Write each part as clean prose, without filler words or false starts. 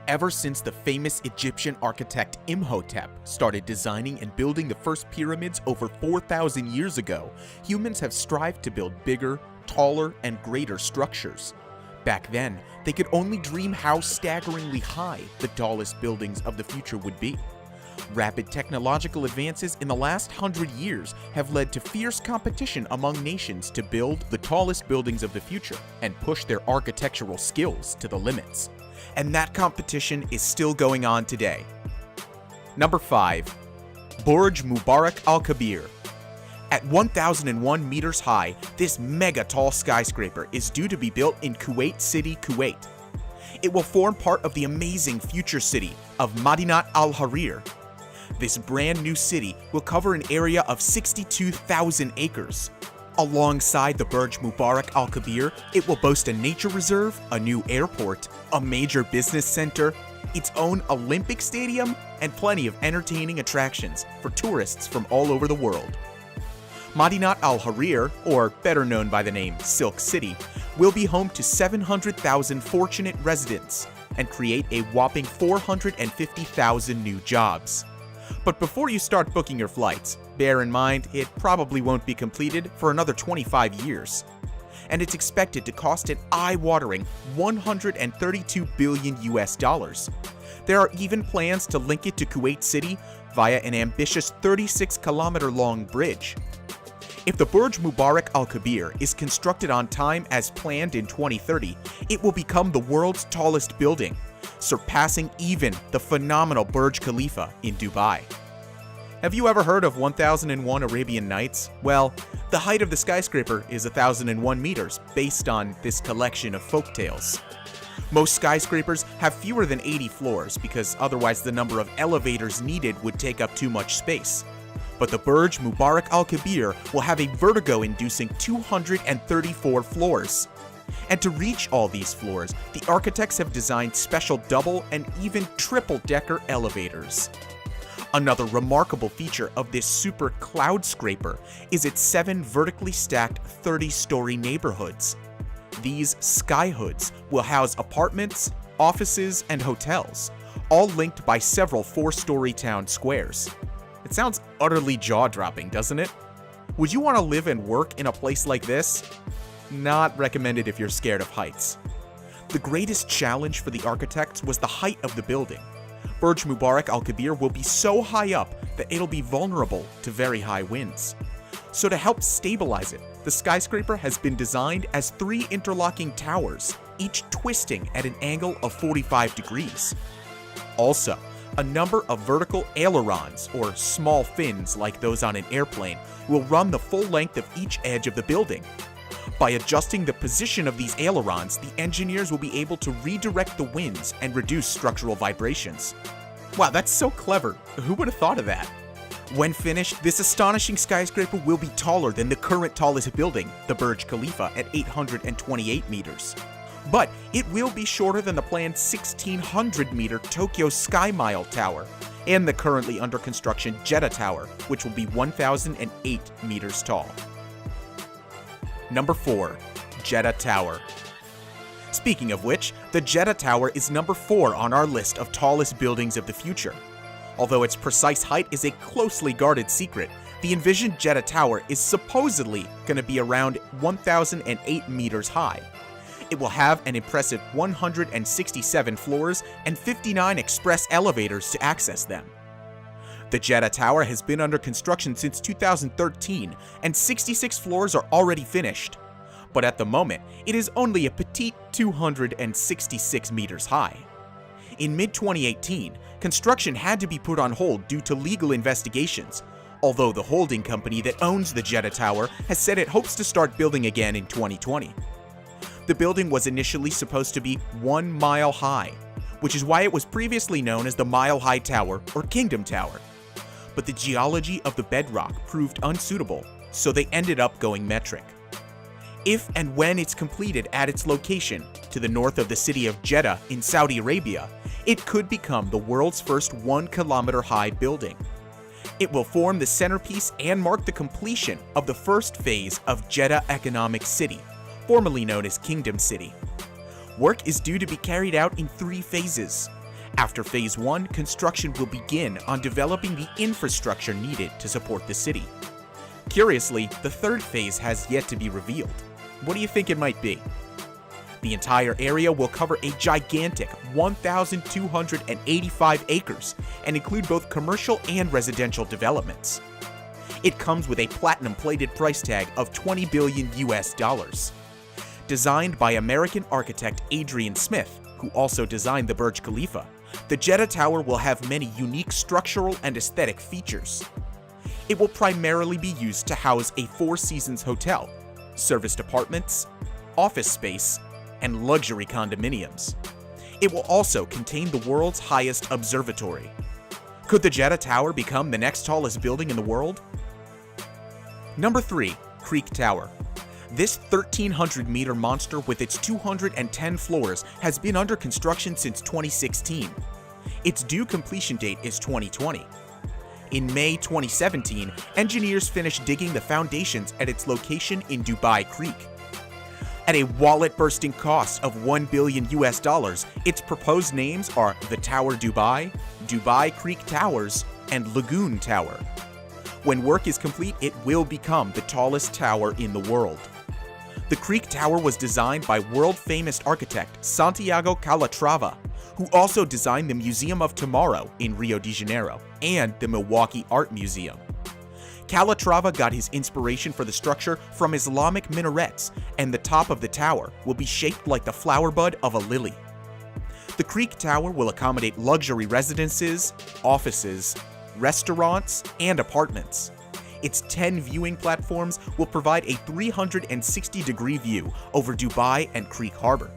Ever since the famous Egyptian architect Imhotep started designing and building the first pyramids over 4,000 years ago, humans have strived to build bigger, taller, and greater structures. Back then, they could only dream how staggeringly high the tallest buildings of the future would be. Rapid technological advances in the last 100 years have led to fierce competition among nations to build the tallest buildings of the future and push their architectural skills to the limits. And that competition is still going on today. Number 5. Burj Mubarak Al Kabir. At 1,001 meters high, this mega tall skyscraper is due to be built in Kuwait City, Kuwait. It will form part of the amazing future city of Madinat Al Harir. This brand new city will cover an area of 62,000 acres. Alongside the Burj Mubarak Al Kabir, it will boast a nature reserve, a new airport, a major business center, its own Olympic stadium, and plenty of entertaining attractions for tourists from all over the world. Madinat Al Harir, or better known by the name Silk City, will be home to 700,000 fortunate residents and create a whopping 450,000 new jobs. But before you start booking your flights, bear in mind it probably won't be completed for another 25 years. And it's expected to cost an eye-watering $132 billion US. There are even plans to link it to Kuwait City via an ambitious 36-kilometer-long bridge. If the Burj Mubarak Al Kabir is constructed on time as planned in 2030, it will become the world's tallest building, surpassing even the phenomenal Burj Khalifa in Dubai. Have you ever heard of 1001 Arabian Nights? Well, the height of the skyscraper is 1,001 meters based on this collection of folktales. Most skyscrapers have fewer than 80 floors because otherwise the number of elevators needed would take up too much space. But the Burj Mubarak Al Kabir will have a vertigo-inducing 234 floors. And to reach all these floors, the architects have designed special double and even triple-decker elevators. Another remarkable feature of this super cloud scraper is its 7 vertically stacked 30-story neighborhoods. These skyhoods will house apartments, offices, and hotels, all linked by several 4-story town squares. It sounds utterly jaw-dropping, doesn't it? Would you want to live and work in a place like this? Not recommended if you're scared of heights. The greatest challenge for the architects was the height of the building. Burj Mubarak Al Kabir will be so high up that it'll be vulnerable to very high winds. So to help stabilize it, the skyscraper has been designed as 3 interlocking towers, each twisting at an angle of 45 degrees. Also, a number of vertical ailerons, or small fins like those on an airplane, will run the full length of each edge of the building. By adjusting the position of these ailerons, the engineers will be able to redirect the winds and reduce structural vibrations. Wow, that's so clever. Who would have thought of that? When finished, this astonishing skyscraper will be taller than the current tallest building, the Burj Khalifa, at 828 meters. But it will be shorter than the planned 1,600-meter Tokyo Sky Mile Tower and the currently under construction Jeddah Tower, which will be 1,008 meters tall. Number 4. Jeddah Tower. Speaking of which, the Jeddah Tower is number 4 on our list of tallest buildings of the future. Although its precise height is a closely guarded secret, the envisioned Jeddah Tower is supposedly going to be around 1,008 meters high. It will have an impressive 167 floors and 59 express elevators to access them. The Jeddah Tower has been under construction since 2013, and 66 floors are already finished. But at the moment, it is only a petite 266 meters high. In mid-2018, construction had to be put on hold due to legal investigations, although the holding company that owns the Jeddah Tower has said it hopes to start building again in 2020. The building was initially supposed to be 1 mile high, which is why it was previously known as the Mile High Tower or Kingdom Tower. But the geology of the bedrock proved unsuitable, so they ended up going metric. If and when it's completed at its location to the north of the city of Jeddah in Saudi Arabia, it could become the world's first 1-kilometer high building. It will form the centerpiece and mark the completion of the first phase of Jeddah Economic City, formerly known as Kingdom City. Work is due to be carried out in 3 phases, After Phase 1, construction will begin on developing the infrastructure needed to support the city. Curiously, the third phase has yet to be revealed. What do you think it might be? The entire area will cover a gigantic 1,285 acres and include both commercial and residential developments. It comes with a platinum-plated price tag of $20 billion US. Designed by American architect Adrian Smith, who also designed the Burj Khalifa, the Jeddah Tower will have many unique structural and aesthetic features. It will primarily be used to house a Four Seasons hotel, serviced apartments, office space, and luxury condominiums. It will also contain the world's highest observatory. Could the Jeddah Tower become the next tallest building in the world? Number 3. Creek Tower. This 1,300-meter monster with its 210 floors has been under construction since 2016. Its due completion date is 2020. In May 2017, engineers finished digging the foundations at its location in Dubai Creek. At a wallet-bursting cost of $1 billion US, its proposed names are the Tower Dubai, Dubai Creek Towers, and Lagoon Tower. When work is complete, it will become the tallest tower in the world. The Creek Tower was designed by world-famous architect Santiago Calatrava, who also designed the Museum of Tomorrow in Rio de Janeiro and the Milwaukee Art Museum. Calatrava got his inspiration for the structure from Islamic minarets, and the top of the tower will be shaped like the flower bud of a lily. The Creek Tower will accommodate luxury residences, offices, restaurants, and apartments. Its 10 viewing platforms will provide a 360-degree view over Dubai and Creek Harbor.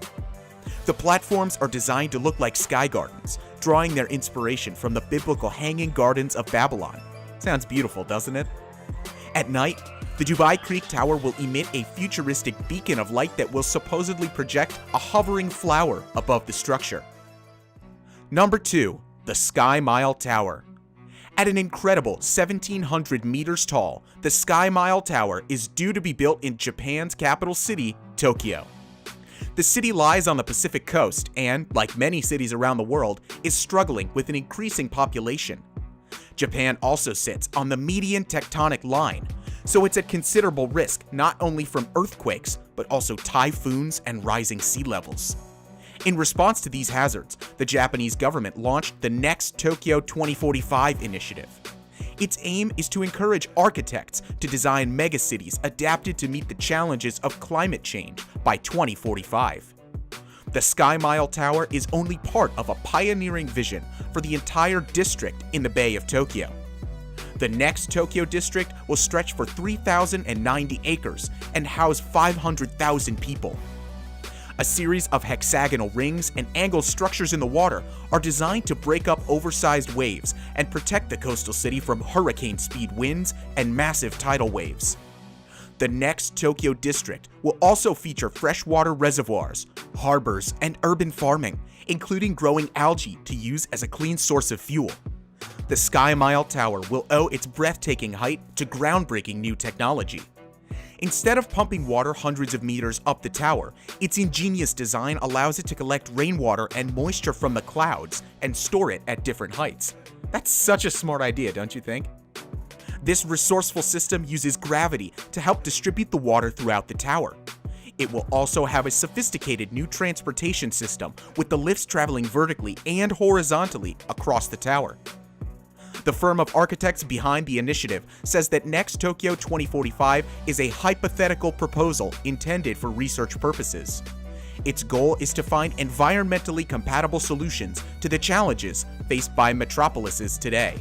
The platforms are designed to look like sky gardens, drawing their inspiration from the biblical Hanging Gardens of Babylon. Sounds beautiful, doesn't it? At night, the Dubai Creek Tower will emit a futuristic beacon of light that will supposedly project a hovering flower above the structure. Number 2. The Sky Mile Tower. At an incredible 1,700 meters tall, the Sky Mile Tower is due to be built in Japan's capital city, Tokyo. The city lies on the Pacific coast and, like many cities around the world, is struggling with an increasing population. Japan also sits on the median tectonic line, so it's at considerable risk not only from earthquakes, but also typhoons and rising sea levels. In response to these hazards, the Japanese government launched the Next Tokyo 2045 initiative. Its aim is to encourage architects to design megacities adapted to meet the challenges of climate change by 2045. The Sky Mile Tower is only part of a pioneering vision for the entire district in the Bay of Tokyo. The Next Tokyo district will stretch for 3,090 acres and house 500,000 people. A series of hexagonal rings and angled structures in the water are designed to break up oversized waves and protect the coastal city from hurricane-speed winds and massive tidal waves. The Next Tokyo district will also feature freshwater reservoirs, harbors, and urban farming, including growing algae to use as a clean source of fuel. The Sky Mile Tower will owe its breathtaking height to groundbreaking new technology. Instead of pumping water hundreds of meters up the tower, its ingenious design allows it to collect rainwater and moisture from the clouds and store it at different heights. That's such a smart idea, don't you think? This resourceful system uses gravity to help distribute the water throughout the tower. It will also have a sophisticated new transportation system with the lifts traveling vertically and horizontally across the tower. The firm of architects behind the initiative says that Next Tokyo 2045 is a hypothetical proposal intended for research purposes. Its goal is to find environmentally compatible solutions to the challenges faced by metropolises today.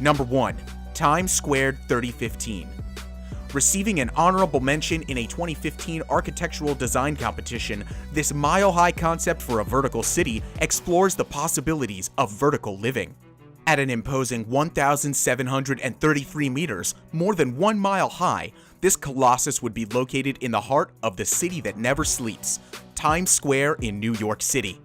Number 1. Times Square 3015. Receiving an honorable mention in a 2015 architectural design competition, this mile-high concept for a vertical city explores the possibilities of vertical living. At an imposing 1,733 meters, more than 1 mile high, this colossus would be located in the heart of the city that never sleeps, Times Square in New York City.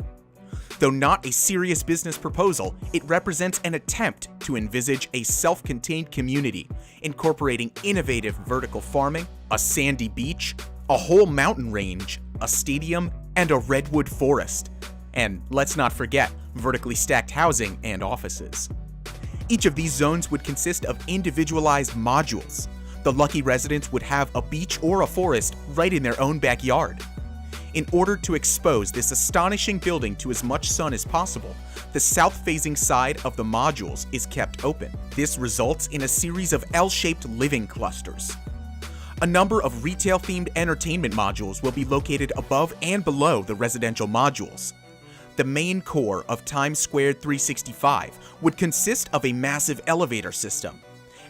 Though not a serious business proposal, it represents an attempt to envisage a self-contained community, incorporating innovative vertical farming, a sandy beach, a whole mountain range, a stadium, and a redwood forest. And let's not forget, vertically stacked housing, and offices. Each of these zones would consist of individualized modules. The lucky residents would have a beach or a forest right in their own backyard. In order to expose this astonishing building to as much sun as possible, the south-facing side of the modules is kept open. This results in a series of L-shaped living clusters. A number of retail-themed entertainment modules will be located above and below the residential modules. The main core of Times Square 365 would consist of a massive elevator system,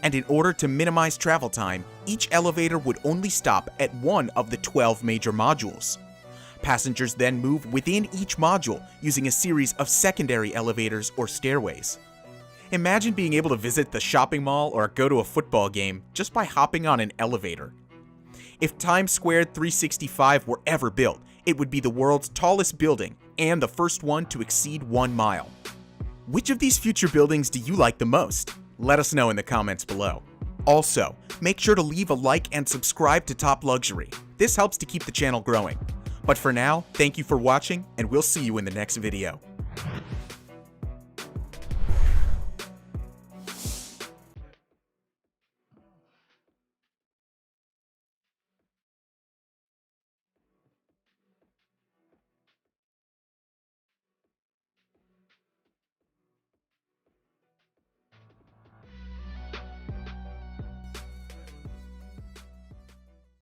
and in order to minimize travel time, each elevator would only stop at one of the 12 major modules. Passengers then move within each module using a series of secondary elevators or stairways. Imagine being able to visit the shopping mall or go to a football game just by hopping on an elevator. If Times Square 365 were ever built, it would be the world's tallest building and the first one to exceed 1 mile. Which of these future buildings do you like the most? Let us know in the comments below. Also, make sure to leave a like and subscribe to Top Luxury. This helps to keep the channel growing. But for now, thank you for watching, and we'll see you in the next video.